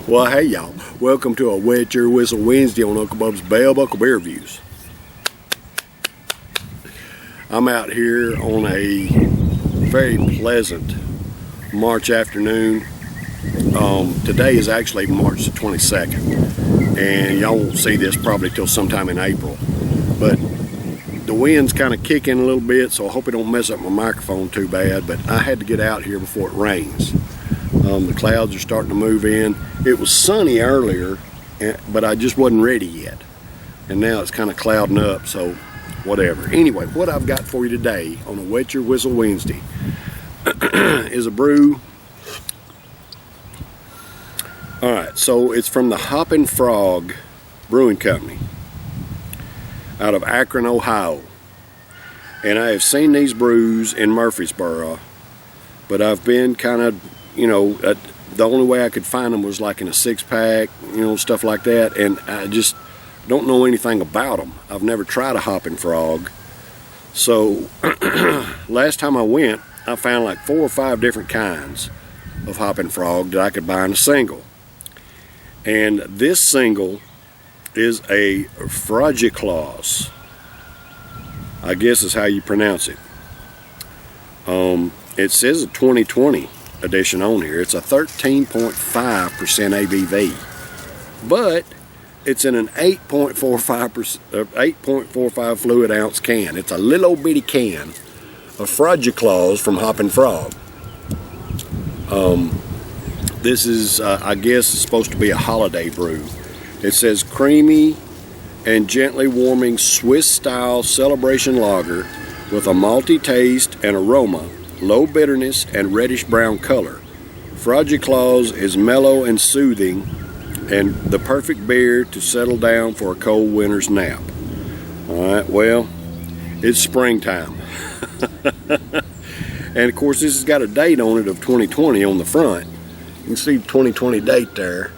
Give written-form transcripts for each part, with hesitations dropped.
Well, hey y'all, welcome to a Wet Your Whistle Wednesday on Uncle Bub's Bell Buckle Beer Reviews. I'm out here on a very pleasant March afternoon. Today is actually March the 22nd, and y'all won't see this probably till sometime in April. But the wind's kind of kicking a little bit, so I hope it don't mess up my microphone too bad, but I had to get out here before it rains. The clouds are starting to move in. It was sunny earlier, but I just wasn't ready yet. And now it's kind of clouding up, so whatever. Anyway, what I've got for you today on a Wet Your Whistle Wednesday is a brew. Alright, so it's from the Hoppin Frog Brewing Company out of Akron, Ohio. And I have seen these brews in Murfreesboro, but I've been kind of, the only way I could find them was like in a 6-pack, stuff like that, and I just don't know anything about them. I've never tried a Hoppin Frog. So last time I went, I found like 4 or 5 different kinds of Hoppin Frog that I could buy in a single. And this single is a Frogichlaus, I guess is how you pronounce it. It says a 2020 edition on here. It's a 13.5% ABV, but it's in an 8.45 fluid ounce can. It's a little bitty can of Frogichlaus from Hoppin Frog. This is, I guess, it's supposed to be a holiday brew. It says creamy and gently warming Swiss-style celebration lager with a malty taste and aroma, low bitterness, and reddish-brown color. Frogichlaus is mellow and soothing, and the perfect beer to settle down for a cold winter's nap. Alright, well, it's springtime. And of course, this has got a date on it of 2020 on the front. You can see the 2020 date there.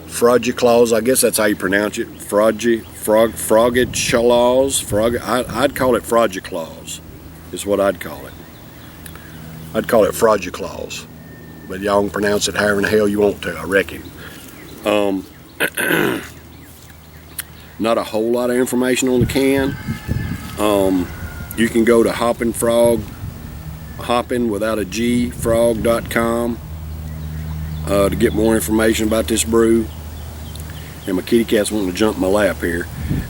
Frogichlaus, I guess that's how you pronounce it. Frogichlaus. I'd call it Frogichlaus, is what I'd call it. I'd call it Frogichlaus, but y'all can pronounce it however in the hell you want to, I reckon. Not a whole lot of information on the can. You can go to Hoppin Frog, Hoppin without a G, frog.com to get more information about this brew. And my kitty cat's wanting to jump in my lap here.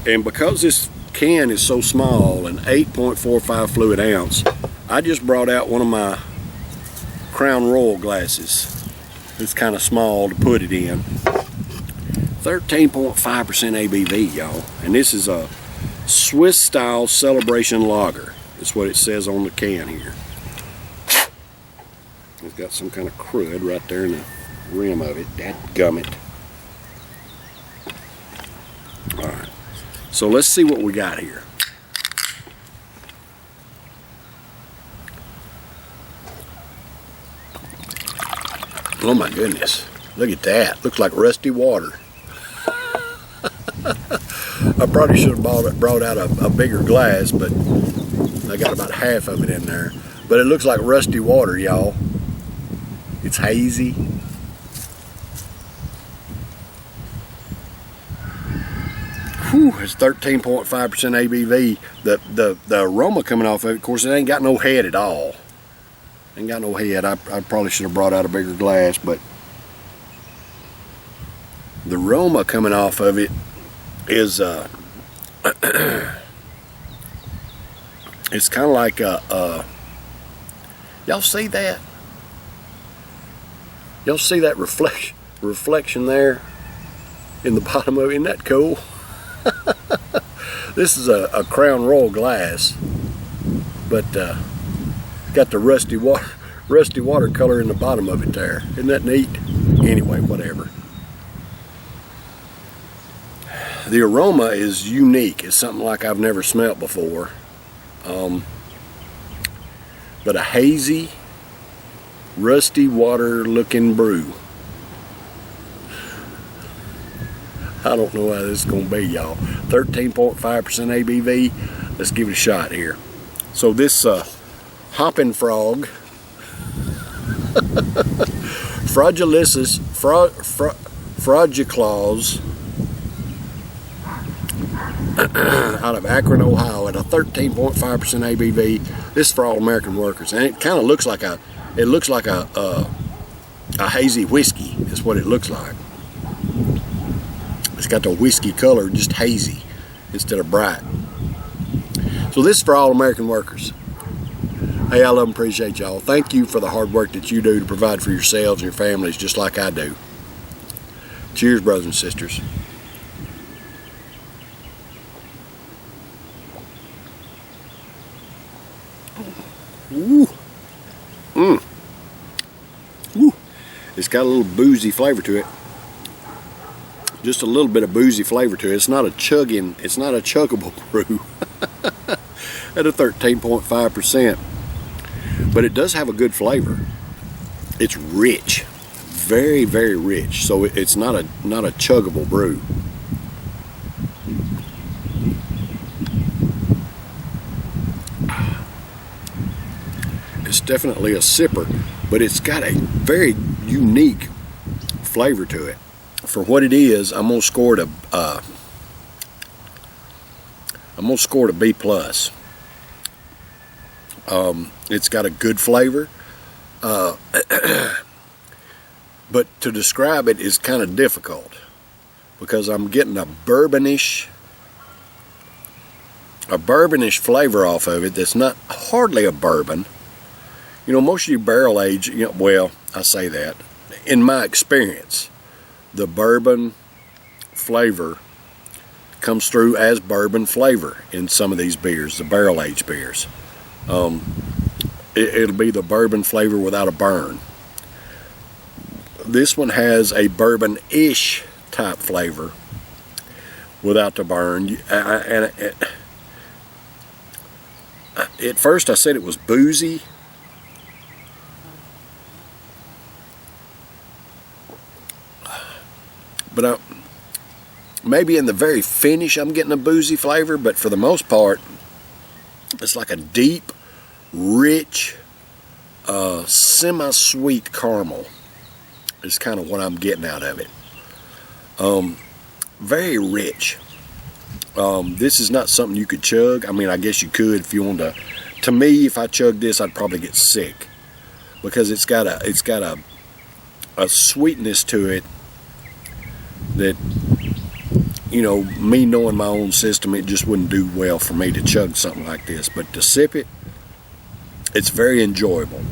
And because this can is so small, an 8.45 fluid ounce, I just brought out one of my Crown Royal glasses. It's kind of small to put it in. 13.5% ABV, y'all. And this is a Swiss-style celebration lager. That's what it says on the can here. It's got some kind of crud right there in the rim of it. Dadgummit. Alright, so let's see what we got here. Oh my goodness, look at that. Looks like rusty water. I probably should have brought out a bigger glass, but I got about half of it in there. But it looks like rusty water, y'all. It's hazy. Whew, it's 13.5% ABV. The aroma coming off of it, of course, it ain't got no head at all. Ain't got no head. I probably should have brought out a bigger glass, but the aroma coming off of it is it's kind of like y'all see that? Y'all see that reflection there in the bottom of it? Isn't that cool? This is a Crown Royal glass, but got the rusty water color in the bottom of it there. Isn't that neat? Anyway, whatever. The aroma is unique. It's something like I've never smelt before. But a hazy, rusty water looking brew. I don't know how this is going to be, y'all. 13.5% ABV. Let's give it a shot here. So this Hoppin Frog Frogichlaus Frogichlaus out of Akron, Ohio, at a 13.5% ABV. This is for all American workers, and it kind of looks like a hazy whiskey. Is what it looks like. It's got the whiskey color, just hazy instead of bright. So this is for all American workers. Hey, I love and appreciate y'all. Thank you for the hard work that you do to provide for yourselves and your families, just like I do. Cheers, brothers and sisters. Ooh. Ooh. It's got a little boozy flavor to it. Just a little bit of boozy flavor to it. It's not a chuggable brew at a 13.5%. But it does have a good flavor. It's rich, very, very rich. So it's not a chuggable brew. It's definitely a sipper, but it's got a very unique flavor to it. For what it is, I'm gonna score it a B plus. It's got a good flavor, but to describe it is kind of difficult because I'm getting a bourbonish flavor off of it. That's not hardly a bourbon. You know, most of you barrel age, well, I say that. In my experience, the bourbon flavor comes through as bourbon flavor in some of these beers, the barrel aged beers. It'll be the bourbon flavor without a burn. This one has a bourbon-ish type flavor without the burn. At first I said it was boozy. But maybe in the very finish I'm getting a boozy flavor, but for the most part it's like a deep, rich, semi-sweet caramel is kind of what I'm getting out of it. Very rich. This is not something you could chug. I mean, I guess you could if you want to. To me, if I chugged this, I'd probably get sick because it's got a sweetness to it that, you know, me knowing my own system, it just wouldn't do well for me to chug something like this. But to sip it, it's very enjoyable.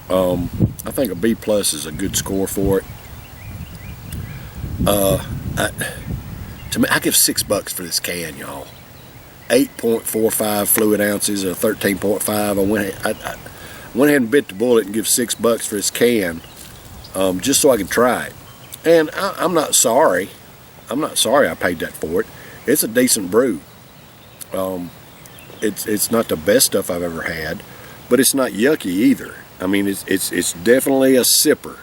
I think a B plus is a good score for it. To me, I give $6 for this can, y'all. 8.45 fluid ounces or 13.5. I went ahead and bit the bullet and give $6 for this can, just so I could try it. And I'm not sorry. I'm not sorry I paid that for it. It's a decent brew. It's not the best stuff I've ever had, but it's not yucky either. I mean, it's definitely a sipper.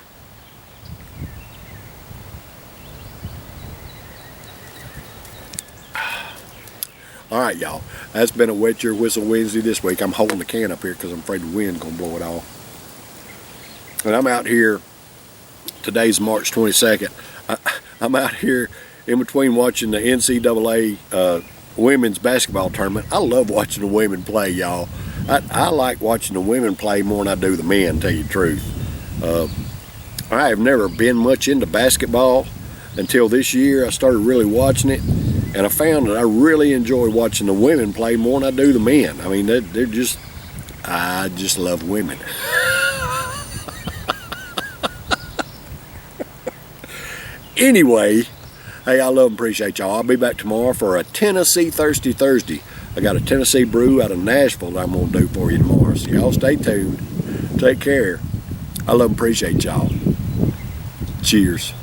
All right, y'all. That's been a Wet Your Whistle Wednesday this week. I'm holding the can up here because I'm afraid the wind's going to blow it off. And I'm out here. Today's March 22nd. I'm out here in between watching the NCAA women's basketball tournament. I love watching the women play, y'all. I like watching the women play more than I do the men, to tell you the truth. I have never been much into basketball until this year. I started really watching it, and I found that I really enjoy watching the women play more than I do the men. I mean, I just love women. Anyway, hey, I love and appreciate y'all. I'll be back tomorrow for a Tennessee Thirsty Thursday. I got a Tennessee brew out of Nashville that I'm going to do for you tomorrow. So y'all stay tuned. Take care. I love and appreciate y'all. Cheers.